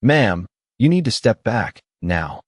"Ma'am, you need to step back, now."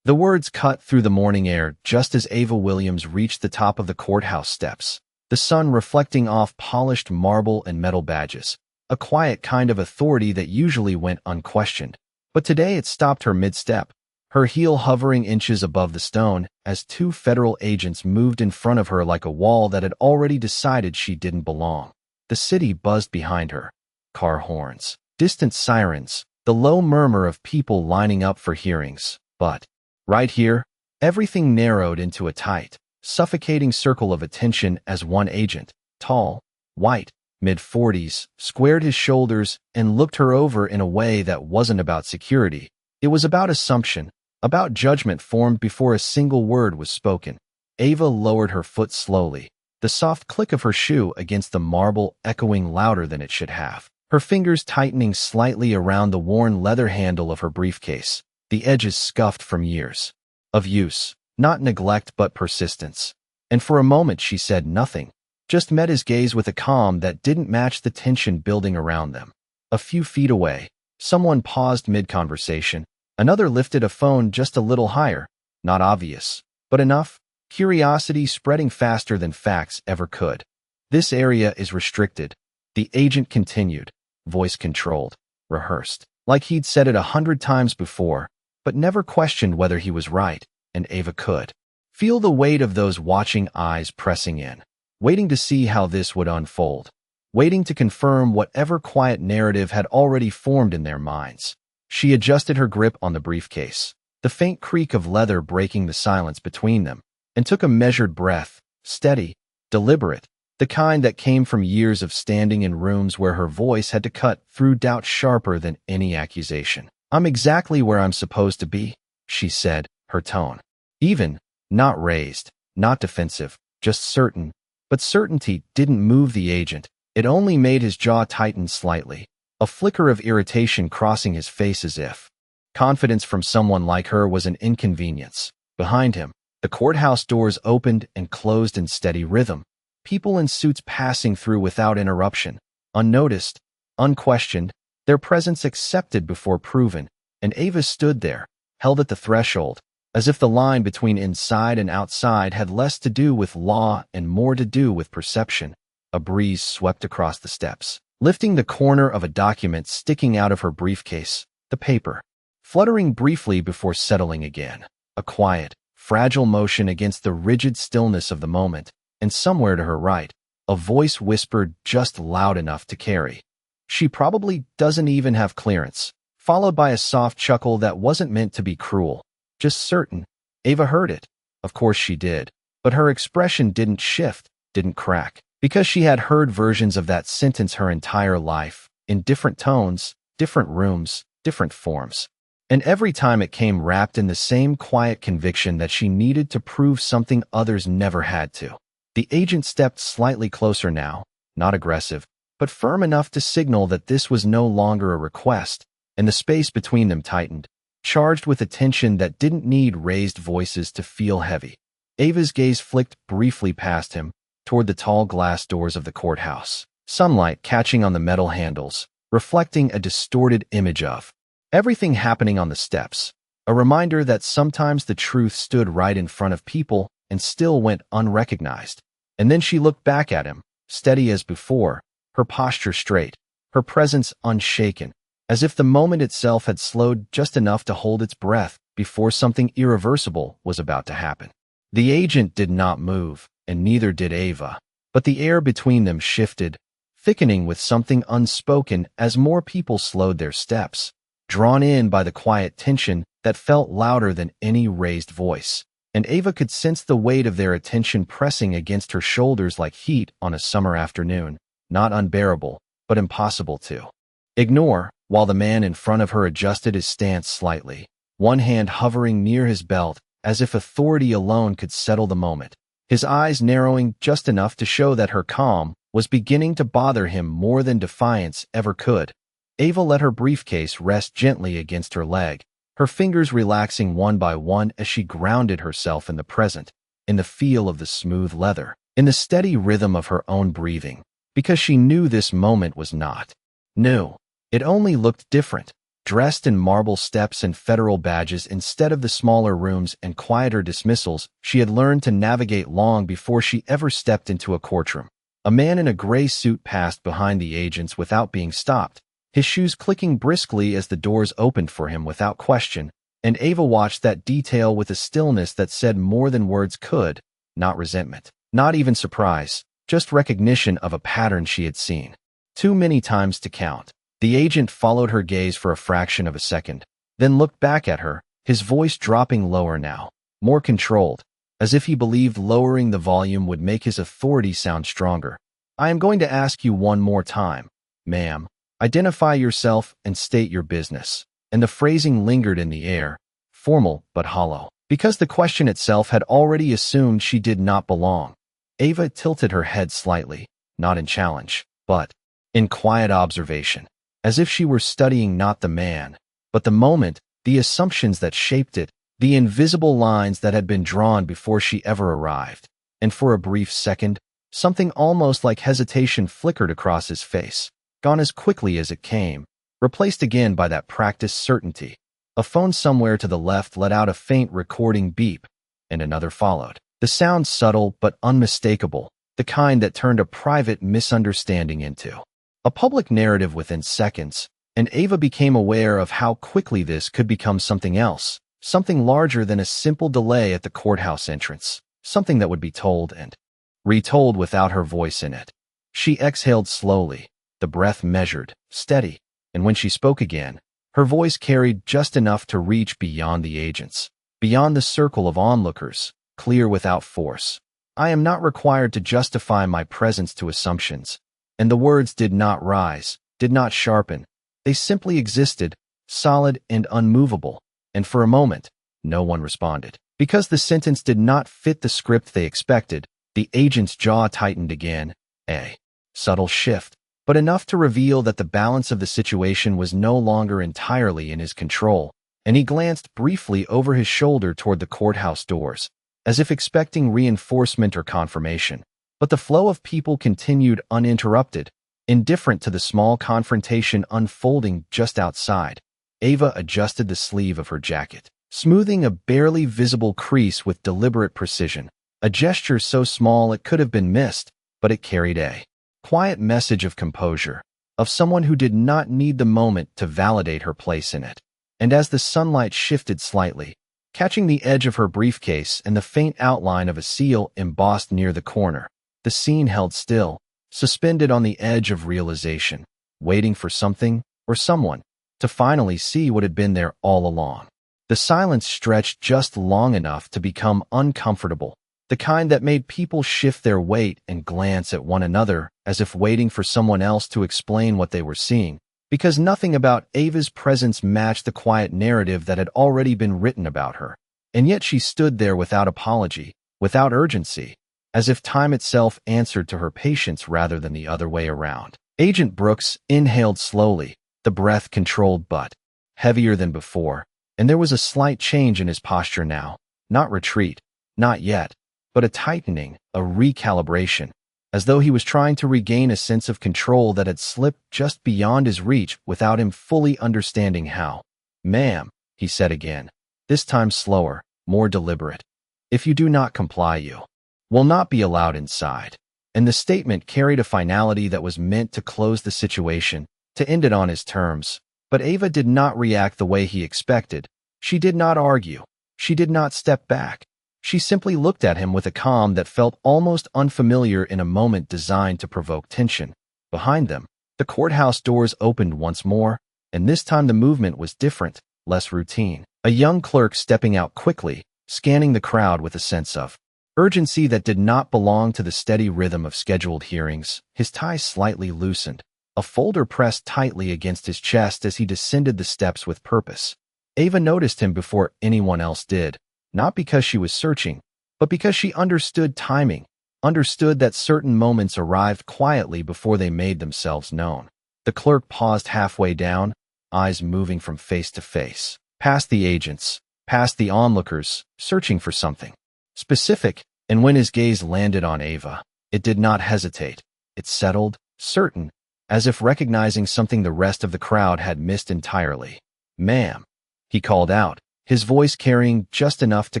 The words cut through the morning air just as Ava Williams reached the top of the courthouse steps, the sun reflecting off polished marble and metal badges, a quiet kind of authority that usually went unquestioned. But today it stopped her mid-step, her heel hovering inches above the stone as two federal agents moved in front of her like a wall that had already decided she didn't belong. The city buzzed behind her. Car horns, distant sirens, the low murmur of people lining up for hearings. But right here, everything narrowed into a tight, suffocating circle of attention as one agent, tall, white, mid-40s, squared his shoulders and looked her over in a way that wasn't about security. It was about assumption, about judgment formed before a single word was spoken. Ava lowered her foot slowly, the soft click of her shoe against the marble echoing louder than it should have, her fingers tightening slightly around the worn leather handle of her briefcase, the edges scuffed from years of use, not neglect but persistence. And for a moment she said nothing, just met his gaze with a calm that didn't match the tension building around them. A few feet away, someone paused mid-conversation. Another lifted a phone just a little higher, not obvious, but enough, curiosity spreading faster than facts ever could. "This area is restricted," the agent continued, voice controlled, rehearsed, like he'd said it 100 times before, but never questioned whether he was right, and Ava could feel the weight of those watching eyes pressing in, waiting to see how this would unfold, waiting to confirm whatever quiet narrative had already formed in their minds. She adjusted her grip on the briefcase, the faint creak of leather breaking the silence between them, and took a measured breath, steady, deliberate, the kind that came from years of standing in rooms where her voice had to cut through doubt sharper than any accusation. "I'm exactly where I'm supposed to be," she said, her tone even, not raised, not defensive, just certain. But certainty didn't move the agent. It only made his jaw tighten slightly, a flicker of irritation crossing his face as if confidence from someone like her was an inconvenience. Behind him, the courthouse doors opened and closed in steady rhythm, people in suits passing through without interruption, unnoticed, unquestioned, their presence accepted before proven, and Ava stood there, held at the threshold, as if the line between inside and outside had less to do with law and more to do with perception. A breeze swept across the steps, lifting the corner of a document sticking out of her briefcase, the paper, fluttering briefly before settling again. A quiet, fragile motion against the rigid stillness of the moment, and somewhere to her right, a voice whispered just loud enough to carry. "She probably doesn't even have clearance," followed by a soft chuckle that wasn't meant to be cruel, just certain. Ava heard it. Of course she did. But her expression didn't shift, didn't crack, because she had heard versions of that sentence her entire life, in different tones, different rooms, different forms. And every time it came wrapped in the same quiet conviction that she needed to prove something others never had to. The agent stepped slightly closer now, not aggressive, but firm enough to signal that this was no longer a request, and the space between them tightened, charged with a tension that didn't need raised voices to feel heavy. Ava's gaze flicked briefly past him, toward the tall glass doors of the courthouse, sunlight catching on the metal handles, reflecting a distorted image of everything happening on the steps, a reminder that sometimes the truth stood right in front of people and still went unrecognized. And then she looked back at him, steady as before, her posture straight, her presence unshaken, as if the moment itself had slowed just enough to hold its breath before something irreversible was about to happen. The agent did not move, and neither did Ava, but the air between them shifted, thickening with something unspoken as more people slowed their steps, drawn in by the quiet tension that felt louder than any raised voice. And Ava could sense the weight of their attention pressing against her shoulders like heat on a summer afternoon, not unbearable, but impossible to ignore, while the man in front of her adjusted his stance slightly, one hand hovering near his belt as if authority alone could settle the moment, his eyes narrowing just enough to show that her calm was beginning to bother him more than defiance ever could. Ava let her briefcase rest gently against her leg, her fingers relaxing one by one as she grounded herself in the present, in the feel of the smooth leather, in the steady rhythm of her own breathing, because she knew this moment was not new. It only looked different, dressed in marble steps and federal badges instead of the smaller rooms and quieter dismissals she had learned to navigate long before she ever stepped into a courtroom. A man in a gray suit passed behind the agents without being stopped, his shoes clicking briskly as the doors opened for him without question, and Ava watched that detail with a stillness that said more than words could, not resentment, not even surprise, just recognition of a pattern she had seen too many times to count. The agent followed her gaze for a fraction of a second, then looked back at her, his voice dropping lower now, more controlled, as if he believed lowering the volume would make his authority sound stronger. "I am going to ask you one more time, ma'am. Identify yourself and state your business." And the phrasing lingered in the air, formal but hollow, because the question itself had already assumed she did not belong. Ava tilted her head slightly, not in challenge, but in quiet observation, as if she were studying not the man, but the moment, the assumptions that shaped it, the invisible lines that had been drawn before she ever arrived. And for a brief second, something almost like hesitation flickered across his face, gone as quickly as it came, replaced again by that practiced certainty. A phone somewhere to the left let out a faint recording beep, and another followed. The sound subtle but unmistakable, the kind that turned a private misunderstanding into a public narrative within seconds, and Ava became aware of how quickly this could become something else, something larger than a simple delay at the courthouse entrance, something that would be told and retold without her voice in it. She exhaled slowly, the breath measured, steady, and when she spoke again, her voice carried just enough to reach beyond the agents, beyond the circle of onlookers, clear without force. "I am not required to justify my presence to assumptions." And the words did not rise, did not sharpen. They simply existed, solid and unmovable. And for a moment, no one responded. Because the sentence did not fit the script they expected, the agent's jaw tightened again, a subtle shift, but enough to reveal that the balance of the situation was no longer entirely in his control, and he glanced briefly over his shoulder toward the courthouse doors, as if expecting reinforcement or confirmation. But the flow of people continued uninterrupted, indifferent to the small confrontation unfolding just outside. Ava adjusted the sleeve of her jacket, smoothing a barely visible crease with deliberate precision, a gesture so small it could have been missed, but it carried a quiet message of composure, of someone who did not need the moment to validate her place in it. And as the sunlight shifted slightly, catching the edge of her briefcase and the faint outline of a seal embossed near the corner, the scene held still, suspended on the edge of realization, waiting for something or someone to finally see what had been there all along. The silence stretched just long enough to become uncomfortable, the kind that made people shift their weight and glance at one another as if waiting for someone else to explain what they were seeing, because nothing about Ava's presence matched the quiet narrative that had already been written about her. And yet she stood there without apology, without urgency, as if time itself answered to her patience rather than the other way around. Agent Brooks inhaled slowly, the breath controlled but heavier than before, and there was a slight change in his posture now, not retreat, not yet, but a tightening, a recalibration, as though he was trying to regain a sense of control that had slipped just beyond his reach without him fully understanding how. "Ma'am," he said again, this time slower, more deliberate. "If you do not comply, you will not be allowed inside." And the statement carried a finality that was meant to close the situation, to end it on his terms. But Ava did not react the way he expected. She did not argue. She did not step back. She simply looked at him with a calm that felt almost unfamiliar in a moment designed to provoke tension. Behind them, the courthouse doors opened once more, and this time the movement was different, less routine. A young clerk stepping out quickly, scanning the crowd with a sense of urgency that did not belong to the steady rhythm of scheduled hearings, his tie slightly loosened, a folder pressed tightly against his chest as he descended the steps with purpose. Ava noticed him before anyone else did, not because she was searching, but because she understood timing, understood that certain moments arrived quietly before they made themselves known. The clerk paused halfway down, eyes moving from face to face, past the agents, past the onlookers, searching for something specific, and when his gaze landed on Ava, it did not hesitate. It settled, certain, as if recognizing something the rest of the crowd had missed entirely. "Ma'am," he called out, his voice carrying just enough to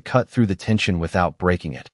cut through the tension without breaking it.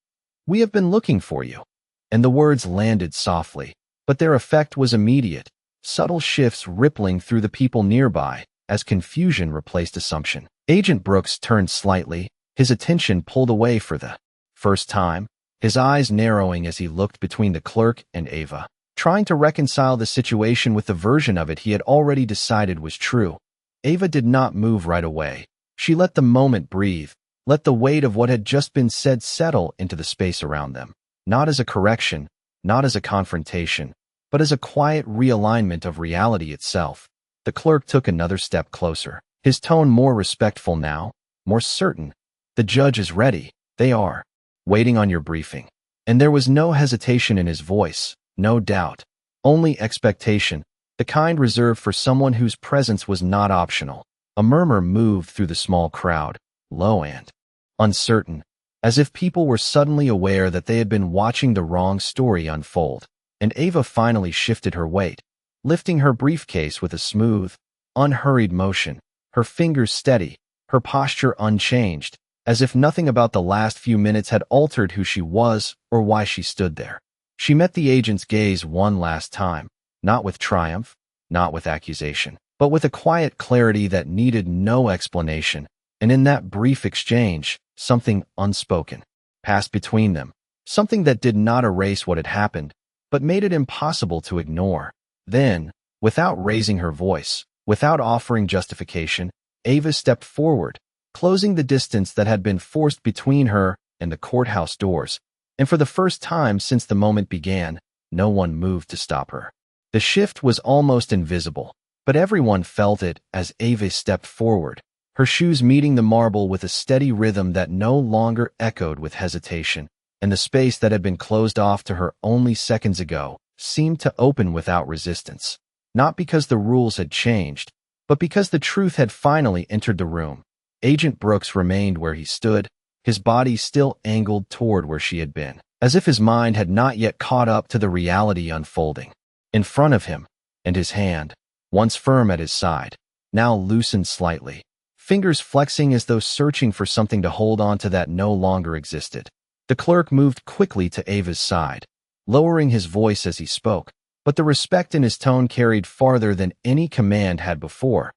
"We have been looking for you." And the words landed softly, but their effect was immediate, subtle shifts rippling through the people nearby as confusion replaced assumption. Agent Brooks turned slightly, his attention pulled away for the first time, his eyes narrowing as he looked between the clerk and Ava, trying to reconcile the situation with the version of it he had already decided was true. Ava did not move right away. She let the moment breathe, let the weight of what had just been said settle into the space around them, not as a correction, not as a confrontation, but as a quiet realignment of reality itself. The clerk took another step closer, his tone more respectful now, more certain. "The judge is ready. They are waiting on your briefing." And there was no hesitation in his voice, no doubt, only expectation, the kind reserved for someone whose presence was not optional. A murmur moved through the small crowd, low and uncertain, as if people were suddenly aware that they had been watching the wrong story unfold. And Ava finally shifted her weight, lifting her briefcase with a smooth, unhurried motion, her fingers steady, her posture unchanged, as if nothing about the last few minutes had altered who she was or why she stood there. She met the agent's gaze one last time, not with triumph, not with accusation, but with a quiet clarity that needed no explanation. And in that brief exchange, something unspoken passed between them, something that did not erase what had happened, but made it impossible to ignore. Then, without raising her voice, without offering justification, Ava stepped forward, closing the distance that had been forced between her and the courthouse doors. And for the first time since the moment began, no one moved to stop her. The shift was almost invisible, but everyone felt it as Ava stepped forward, her shoes meeting the marble with a steady rhythm that no longer echoed with hesitation, and the space that had been closed off to her only seconds ago seemed to open without resistance. Not because the rules had changed, but because the truth had finally entered the room. Agent Brooks remained where he stood, his body still angled toward where she had been, as if his mind had not yet caught up to the reality unfolding in front of him, and his hand, once firm at his side, now loosened slightly, fingers flexing as though searching for something to hold on to that no longer existed. The clerk moved quickly to Ava's side, lowering his voice as he spoke, but the respect in his tone carried farther than any command had before.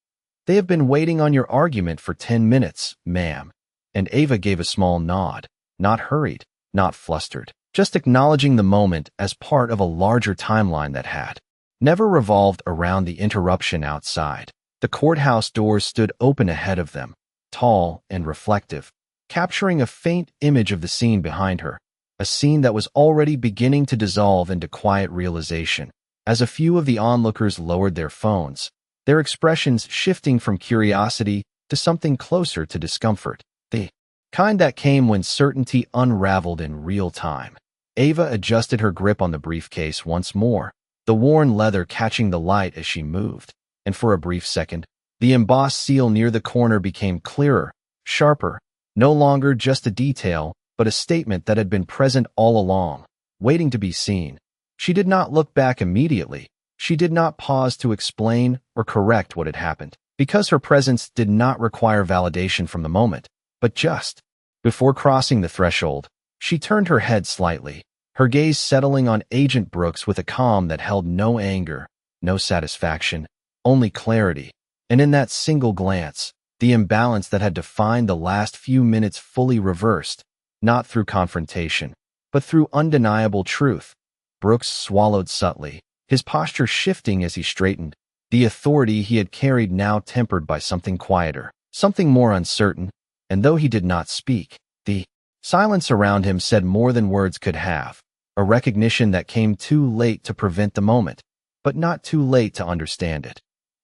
"They have been waiting on your argument for 10 minutes, ma'am." And Ava gave a small nod, not hurried, not flustered, just acknowledging the moment as part of a larger timeline that had never revolved around the interruption outside. The courthouse doors stood open ahead of them, tall and reflective, capturing a faint image of the scene behind her, a scene that was already beginning to dissolve into quiet realization, as a few of the onlookers lowered their phones, their expressions shifting from curiosity to something closer to discomfort, the kind that came when certainty unraveled in real time. Ava adjusted her grip on the briefcase once more, the worn leather catching the light as she moved, and for a brief second, the embossed seal near the corner became clearer, sharper, no longer just a detail, but a statement that had been present all along, waiting to be seen. She did not look back immediately. She did not pause to explain or correct what had happened, because her presence did not require validation from the moment. But just before crossing the threshold, she turned her head slightly, her gaze settling on Agent Brooks with a calm that held no anger, no satisfaction, only clarity. And in that single glance, the imbalance that had defined the last few minutes fully reversed, not through confrontation, but through undeniable truth. Brooks swallowed subtly, his posture shifting as he straightened, the authority he had carried now tempered by something quieter, something more uncertain, and though he did not speak, the silence around him said more than words could have, a recognition that came too late to prevent the moment, but not too late to understand it.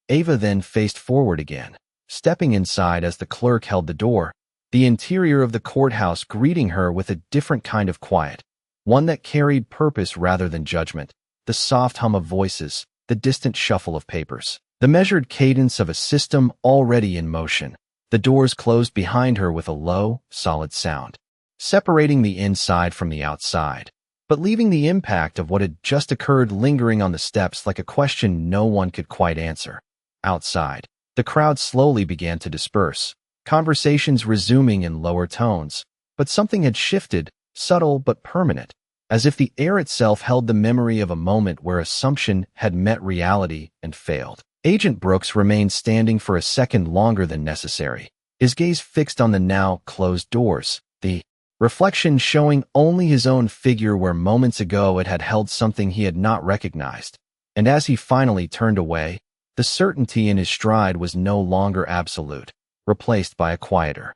Ava then faced forward again, stepping inside as the clerk held the door, the interior of the courthouse greeting her with a different kind of quiet, one that carried purpose rather than judgment, the soft hum of voices, the distant shuffle of papers, the measured cadence of a system already in motion. The doors closed behind her with a low, solid sound, separating the inside from the outside, but leaving the impact of what had just occurred lingering on the steps like a question no one could quite answer. Outside, The crowd slowly began to disperse, conversations resuming in lower tones. But something had shifted, subtle but permanent, as if the air itself held the memory of a moment where assumption had met reality and failed. Agent Brooks remained standing for a second longer than necessary, his gaze fixed on the now closed doors, the reflection showing only his own figure where moments ago it had held something he had not recognized. And as he finally turned away, the certainty in his stride was no longer absolute, replaced by a quieter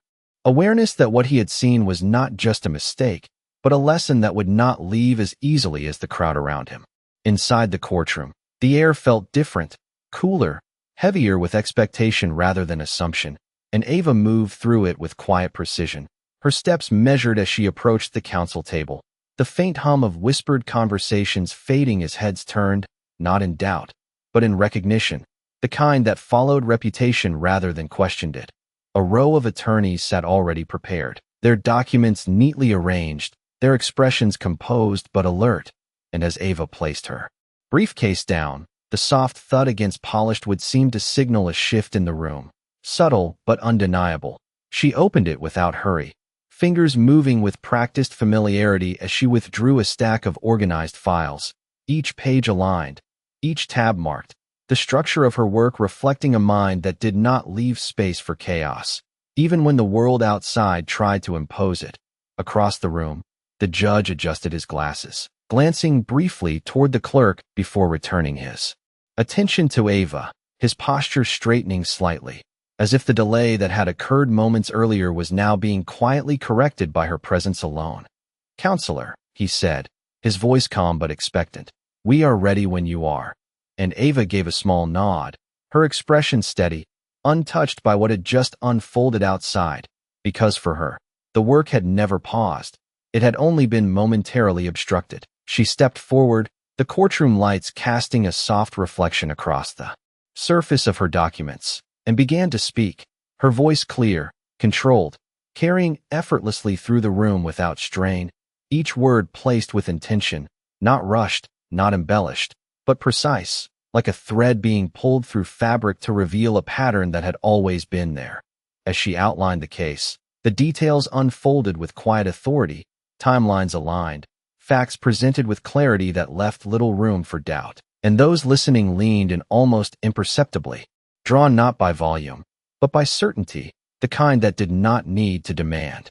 awareness that what he had seen was not just a mistake, but a lesson that would not leave as easily as the crowd around him. Inside the courtroom, the air felt different, cooler, heavier with expectation rather than assumption, and Ava moved through it with quiet precision, her steps measured as she approached the counsel table, the faint hum of whispered conversations fading as heads turned, not in doubt, but in recognition, the kind that followed reputation rather than questioned it. A row of attorneys sat already prepared, their documents neatly arranged, their expressions composed but alert, and as Ava placed her briefcase down, the soft thud against polished wood seemed to signal a shift in the room, subtle but undeniable. She opened it without hurry, fingers moving with practiced familiarity as she withdrew a stack of organized files, each page aligned, each tab marked, the structure of her work reflecting a mind that did not leave space for chaos, even when the world outside tried to impose it. Across the room, the judge adjusted his glasses, glancing briefly toward the clerk before returning his attention to Ava, his posture straightening slightly, as if the delay that had occurred moments earlier was now being quietly corrected by her presence alone. "Counselor," he said, his voice calm but expectant, "we are ready when you are." And Ava gave a small nod, her expression steady, untouched by what had just unfolded outside, because for her, the work had never paused. It had only been momentarily obstructed. She stepped forward, the courtroom lights casting a soft reflection across the surface of her documents, and began to speak, her voice clear, controlled, carrying effortlessly through the room without strain, each word placed with intention, not rushed, not embellished, but precise, like a thread being pulled through fabric to reveal a pattern that had always been there. As she outlined the case, the details unfolded with quiet authority, timelines aligned, facts presented with clarity that left little room for doubt, and those listening leaned in almost imperceptibly, drawn not by volume, but by certainty, the kind that did not need to demand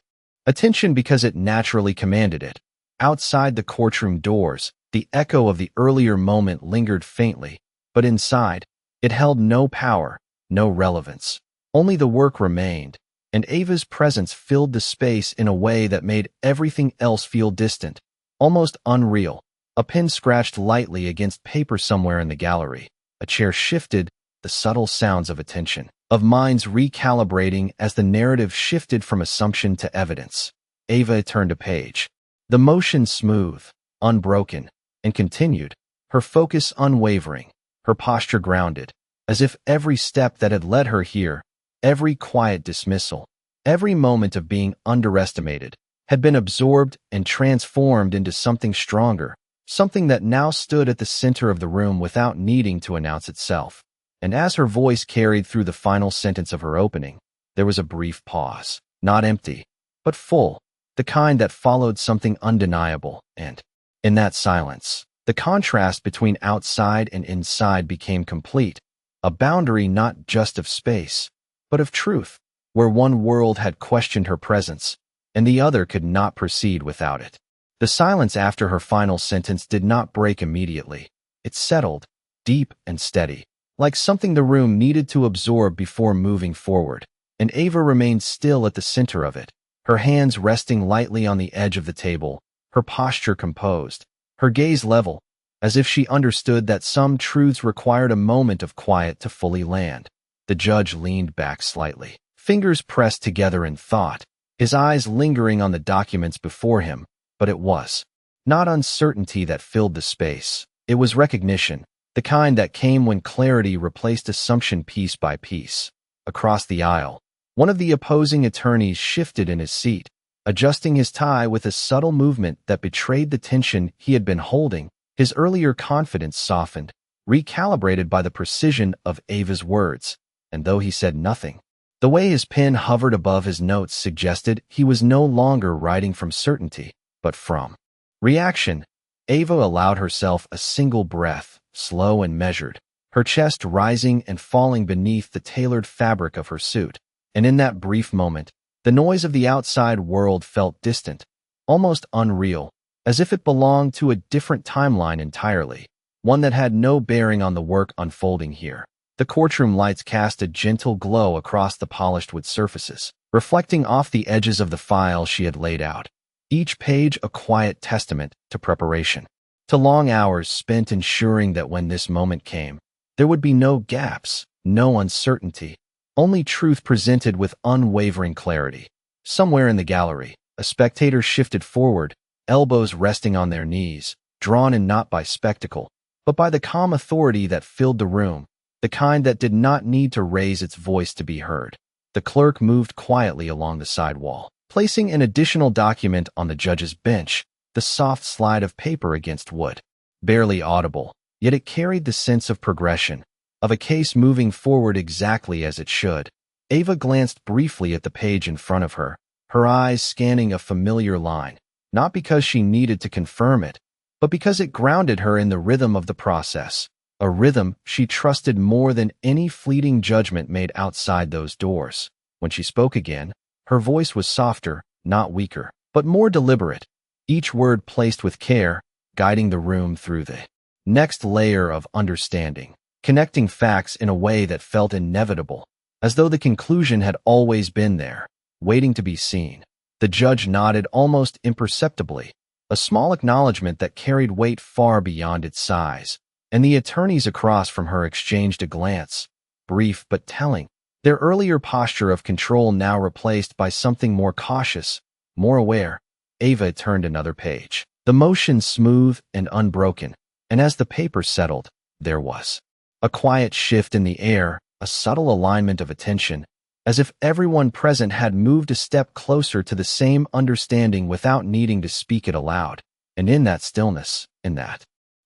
attention because it naturally commanded it. Outside the courtroom doors, the echo of the earlier moment lingered faintly, but inside, it held no power, no relevance. Only the work remained, and Ava's presence filled the space in a way that made everything else feel distant, almost unreal. A pen scratched lightly against paper somewhere in the gallery. A chair shifted, the subtle sounds of attention, of minds recalibrating as the narrative shifted from assumption to evidence. Ava turned a page. The motion smooth, unbroken, and continued, her focus unwavering, her posture grounded, as if every step that had led her here, every quiet dismissal, every moment of being underestimated, had been absorbed and transformed into something stronger, something that now stood at the center of the room without needing to announce itself. And as her voice carried through the final sentence of her opening, there was a brief pause, not empty, but full, the kind that followed something undeniable, and in that silence, the contrast between outside and inside became complete, a boundary not just of space, but of truth, where one world had questioned her presence, and the other could not proceed without it. The silence after her final sentence did not break immediately. It settled, deep and steady, like something the room needed to absorb before moving forward, and Ava remained still at the center of it, her hands resting lightly on the edge of the table, her posture composed, her gaze level, as if she understood that some truths required a moment of quiet to fully land. The judge leaned back slightly, fingers pressed together in thought, his eyes lingering on the documents before him, but it was not uncertainty that filled the space. It was recognition, the kind that came when clarity replaced assumption piece by piece. Across the aisle, one of the opposing attorneys shifted in his seat, adjusting his tie with a subtle movement that betrayed the tension he had been holding. His earlier confidence softened, recalibrated by the precision of Ava's words, and though he said nothing, the way his pen hovered above his notes suggested he was no longer writing from certainty, but from reaction. Ava allowed herself a single breath, slow and measured, her chest rising and falling beneath the tailored fabric of her suit. And in that brief moment, the noise of the outside world felt distant, almost unreal, as if it belonged to a different timeline entirely, one that had no bearing on the work unfolding here. The courtroom lights cast a gentle glow across the polished wood surfaces, reflecting off the edges of the file she had laid out, each page a quiet testament to preparation, to long hours spent ensuring that when this moment came, there would be no gaps, no uncertainty, only truth presented with unwavering clarity. Somewhere in the gallery, a spectator shifted forward, elbows resting on their knees, drawn in not by spectacle, but by the calm authority that filled the room, the kind that did not need to raise its voice to be heard. The clerk moved quietly along the side wall, placing an additional document on the judge's bench, the soft slide of paper against wood. Barely audible, yet it carried the sense of progression, of a case moving forward exactly as it should. Ava glanced briefly at the page in front of her, her eyes scanning a familiar line, not because she needed to confirm it, but because it grounded her in the rhythm of the process, a rhythm she trusted more than any fleeting judgment made outside those doors. When she spoke again, her voice was softer, not weaker, but more deliberate, each word placed with care, guiding the room through the next layer of understanding, connecting facts in a way that felt inevitable, as though the conclusion had always been there, waiting to be seen. The judge nodded almost imperceptibly, a small acknowledgement that carried weight far beyond its size, and the attorneys across from her exchanged a glance, brief but telling, their earlier posture of control now replaced by something more cautious, more aware. Ava turned another page, the motion smooth and unbroken, and as the paper settled, there was a quiet shift in the air, a subtle alignment of attention, as if everyone present had moved a step closer to the same understanding without needing to speak it aloud. And in that stillness, in that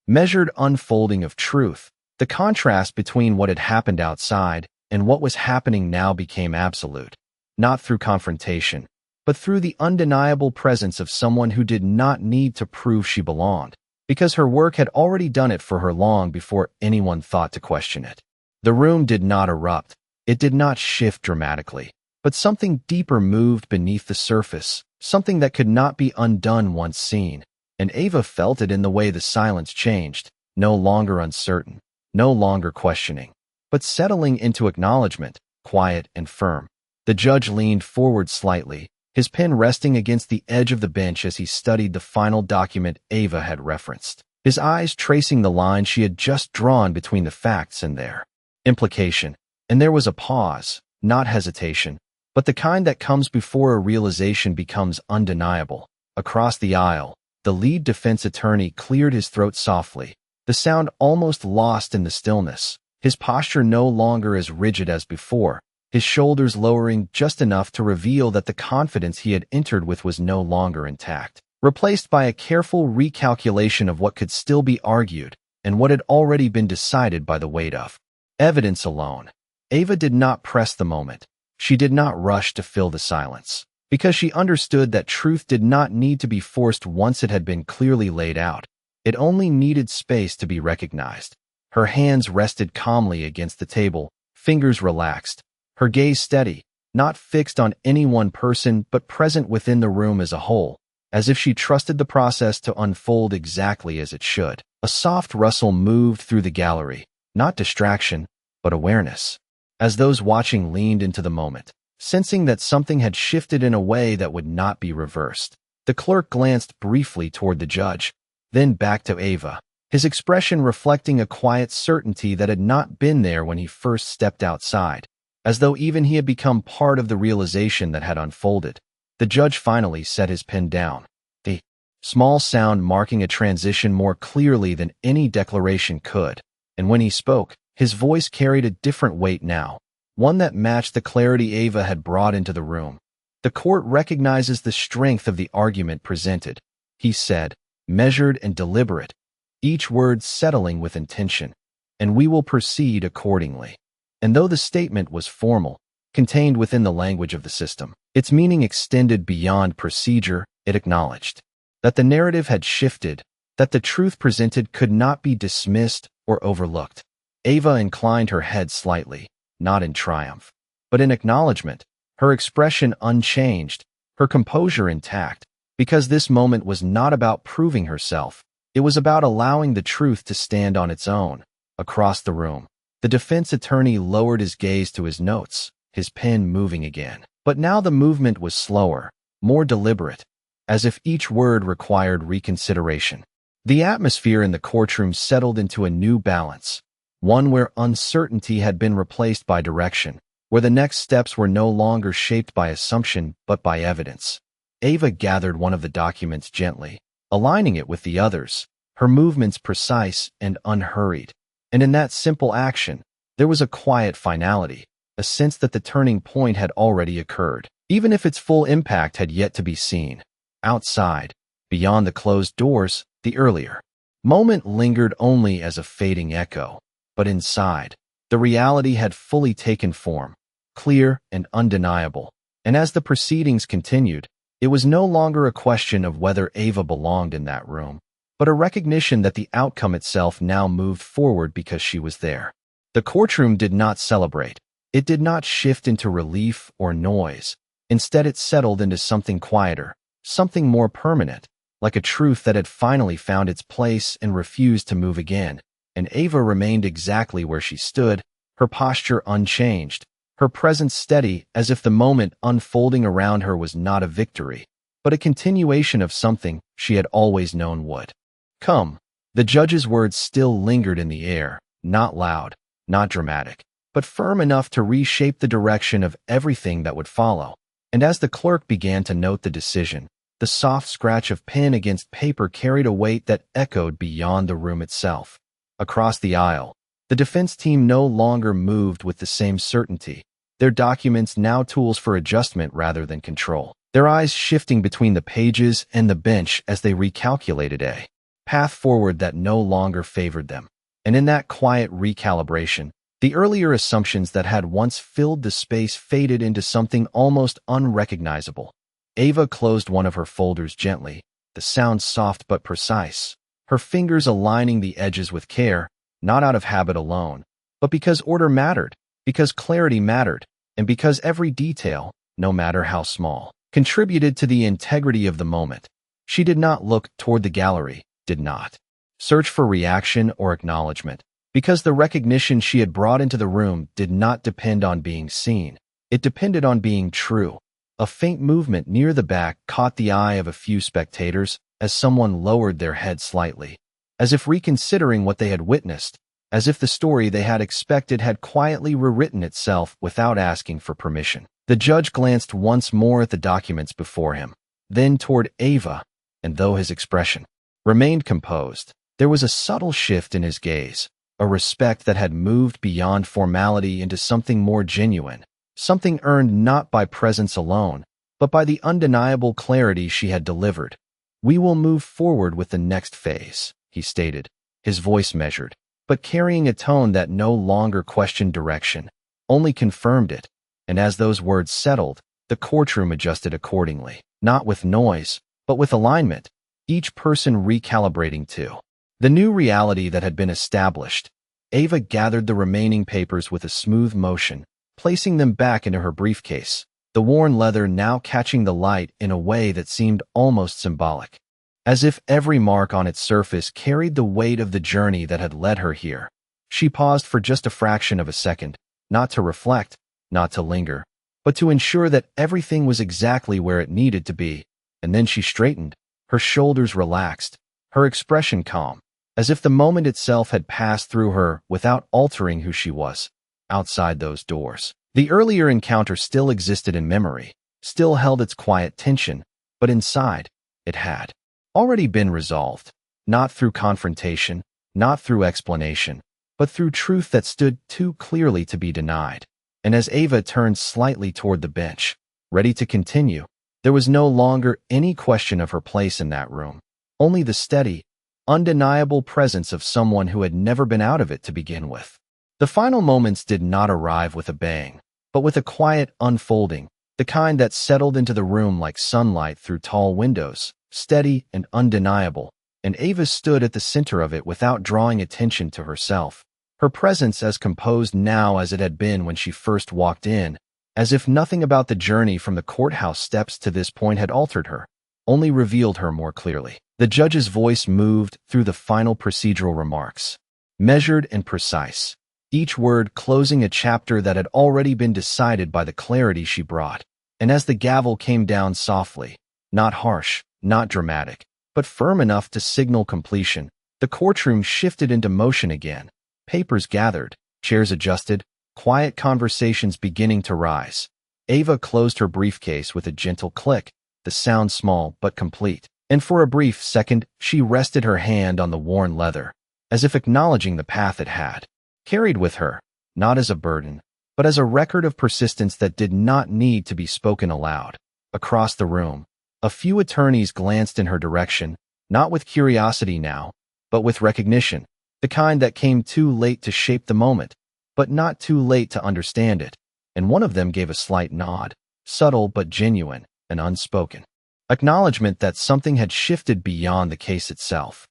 measured unfolding of truth, the contrast between what had happened outside and what was happening now became absolute, not through confrontation, but through the undeniable presence of someone who did not need to prove she belonged, because her work had already done it for her long before anyone thought to question it. The room did not erupt, it did not shift dramatically, but something deeper moved beneath the surface, something that could not be undone once seen, and Ava felt it in the way the silence changed, no longer uncertain, no longer questioning, but settling into acknowledgement, quiet and firm. The judge leaned forward slightly, his pen resting against the edge of the bench as he studied the final document Ava had referenced, his eyes tracing the line she had just drawn between the facts and their implication. And there was a pause, not hesitation, but the kind that comes before a realization becomes undeniable. Across the aisle, the lead defense attorney cleared his throat softly, the sound almost lost in the stillness, his posture no longer as rigid as before, his shoulders lowering just enough to reveal that the confidence he had entered with was no longer intact, replaced by a careful recalculation of what could still be argued and what had already been decided by the weight of evidence alone. Ava did not press the moment. She did not rush to fill the silence, because she understood that truth did not need to be forced once it had been clearly laid out. It only needed space to be recognized. Her hands rested calmly against the table, fingers relaxed, her gaze steady, not fixed on any one person but present within the room as a whole, as if she trusted the process to unfold exactly as it should. A soft rustle moved through the gallery, not distraction, but awareness, as those watching leaned into the moment, sensing that something had shifted in a way that would not be reversed. The clerk glanced briefly toward the judge, then back to Ava, his expression reflecting a quiet certainty that had not been there when he first stepped outside, as though even he had become part of the realization that had unfolded. The judge finally set his pen down, the small sound marking a transition more clearly than any declaration could, and when he spoke, his voice carried a different weight now, one that matched the clarity Ava had brought into the room. The court recognizes the strength of the argument presented, he said, measured and deliberate, each word settling with intention, and we will proceed accordingly. And though the statement was formal, contained within the language of the system, its meaning extended beyond procedure. It acknowledged that the narrative had shifted, that the truth presented could not be dismissed or overlooked. Ava inclined her head slightly, not in triumph, but in acknowledgement, her expression unchanged, her composure intact, because this moment was not about proving herself. It was about allowing the truth to stand on its own. Across the room, the defense attorney lowered his gaze to his notes, his pen moving again. But now the movement was slower, more deliberate, as if each word required reconsideration. The atmosphere in the courtroom settled into a new balance, one where uncertainty had been replaced by direction, where the next steps were no longer shaped by assumption but by evidence. Ava gathered one of the documents gently, aligning it with the others, her movements precise and unhurried. And in that simple action, there was a quiet finality, a sense that the turning point had already occurred, even if its full impact had yet to be seen. Outside, beyond the closed doors, the earlier moment lingered only as a fading echo. But inside, the reality had fully taken form, clear and undeniable. And as the proceedings continued, it was no longer a question of whether Ava belonged in that room, but a recognition that the outcome itself now moved forward because she was there. The courtroom did not celebrate. It did not shift into relief or noise. Instead, it settled into something quieter, something more permanent, like a truth that had finally found its place and refused to move again. And Ava remained exactly where she stood, her posture unchanged, her presence steady, as if the moment unfolding around her was not a victory, but a continuation of something she had always known would come. The judge's words still lingered in the air, not loud, not dramatic, but firm enough to reshape the direction of everything that would follow. And as the clerk began to note the decision, the soft scratch of pen against paper carried a weight that echoed beyond the room itself. Across the aisle, the defense team no longer moved with the same certainty, their documents now tools for adjustment rather than control, their eyes shifting between the pages and the bench as they recalculated a path forward that no longer favored them. And in that quiet recalibration, the earlier assumptions that had once filled the space faded into something almost unrecognizable. Ava closed one of her folders gently, the sound soft but precise, her fingers aligning the edges with care, not out of habit alone, but because order mattered, because clarity mattered, and because every detail, no matter how small, contributed to the integrity of the moment. She did not look toward the gallery, did not search for reaction or acknowledgement, because the recognition she had brought into the room did not depend on being seen. It depended on being true. A faint movement near the back caught the eye of a few spectators as someone lowered their head slightly, as if reconsidering what they had witnessed, as if the story they had expected had quietly rewritten itself without asking for permission. The judge glanced once more at the documents before him, then toward Ava, and though his expression remained composed, there was a subtle shift in his gaze, a respect that had moved beyond formality into something more genuine, something earned not by presence alone, but by the undeniable clarity she had delivered. "We will move forward with the next phase," he stated, his voice measured, but carrying a tone that no longer questioned direction, only confirmed it. And as those words settled, the courtroom adjusted accordingly, not with noise, but with alignment, each person recalibrating to the new reality that had been established. Ava gathered the remaining papers with a smooth motion, placing them back into her briefcase, the worn leather now catching the light in a way that seemed almost symbolic, as if every mark on its surface carried the weight of the journey that had led her here. She paused for just a fraction of a second, not to reflect, not to linger, but to ensure that everything was exactly where it needed to be, and then she straightened, her shoulders relaxed, her expression calm, as if the moment itself had passed through her without altering who she was. Outside those doors, the earlier encounter still existed in memory, still held its quiet tension, but inside, it had already been resolved, not through confrontation, not through explanation, but through truth that stood too clearly to be denied. And as Ava turned slightly toward the bench, ready to continue, there was no longer any question of her place in that room, only the steady, undeniable presence of someone who had never been out of it to begin with. The final moments did not arrive with a bang, but with a quiet unfolding, the kind that settled into the room like sunlight through tall windows, steady and undeniable, and Ava stood at the center of it without drawing attention to herself. Her presence as composed now as it had been when she first walked in, as if nothing about the journey from the courthouse steps to this point had altered her, only revealed her more clearly. The judge's voice moved through the final procedural remarks, measured and precise, each word closing a chapter that had already been decided by the clarity she brought. And as the gavel came down softly, not harsh, not dramatic, but firm enough to signal completion, the courtroom shifted into motion again. Papers gathered, chairs adjusted, quiet conversations beginning to rise. Ava closed her briefcase with a gentle click, the sound small but complete. And for a brief second, she rested her hand on the worn leather, as if acknowledging the path it had carried with her, not as a burden, but as a record of persistence that did not need to be spoken aloud. Across the room, a few attorneys glanced in her direction, not with curiosity now, but with recognition, the kind that came too late to shape the moment, but not too late to understand it, and one of them gave a slight nod, subtle but genuine and unspoken. Acknowledgement that something had shifted beyond the case itself.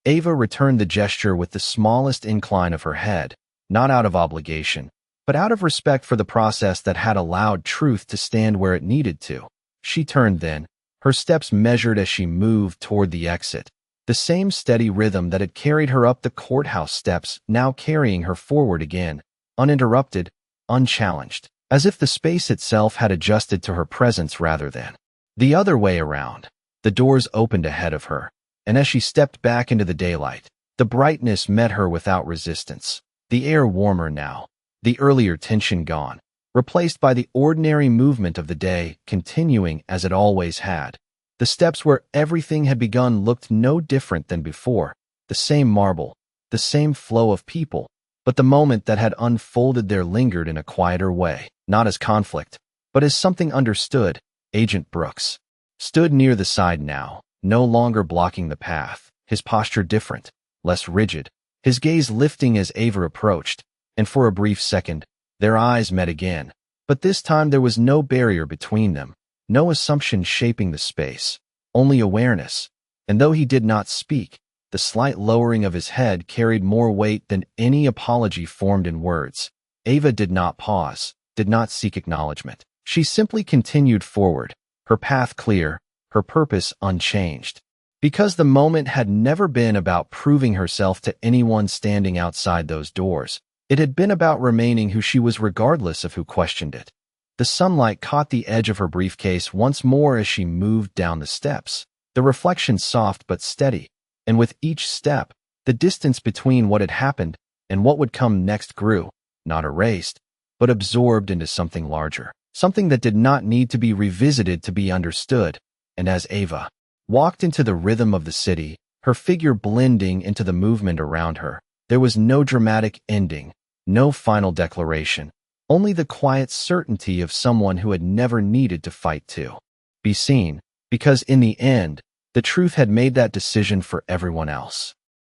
Ava returned the gesture with the smallest incline of her head, not out of obligation, but out of respect for the process that had allowed truth to stand where it needed to. She turned then, her steps measured as she moved toward the exit, the same steady rhythm that had carried her up the courthouse steps now carrying her forward again, uninterrupted, unchallenged, as if the space itself had adjusted to her presence rather than the other way around. The doors opened ahead of her, and as she stepped back into the daylight, the brightness met her without resistance, the air warmer now, the earlier tension gone, replaced by the ordinary movement of the day continuing as it always had. The steps where everything had begun looked no different than before, the same marble, the same flow of people, but the moment that had unfolded there lingered in a quieter way, not as conflict, but as something understood. Agent Brooks stood near the side now, no longer blocking the path, his posture different, less rigid, his gaze lifting as Ava approached, and for a brief second, their eyes met again. But this time there was no barrier between them, no assumption shaping the space, only awareness. And though he did not speak, the slight lowering of his head carried more weight than any apology formed in words. Ava did not pause, did not seek acknowledgement. She simply continued forward, her path clear, her purpose unchanged. Because the moment had never been about proving herself to anyone standing outside those doors. It had been about remaining who she was regardless of who questioned it. The sunlight caught the edge of her briefcase once more as she moved down the steps, the reflection soft but steady, and with each step, the distance between what had happened and what would come next grew, not erased, but absorbed into something larger. Something that did not need to be revisited to be understood. And as Ava walked into the rhythm of the city, her figure blending into the movement around her, there was no dramatic ending, no final declaration, only the quiet certainty of someone who had never needed to fight to be seen, because in the end, the truth had made that decision for everyone else.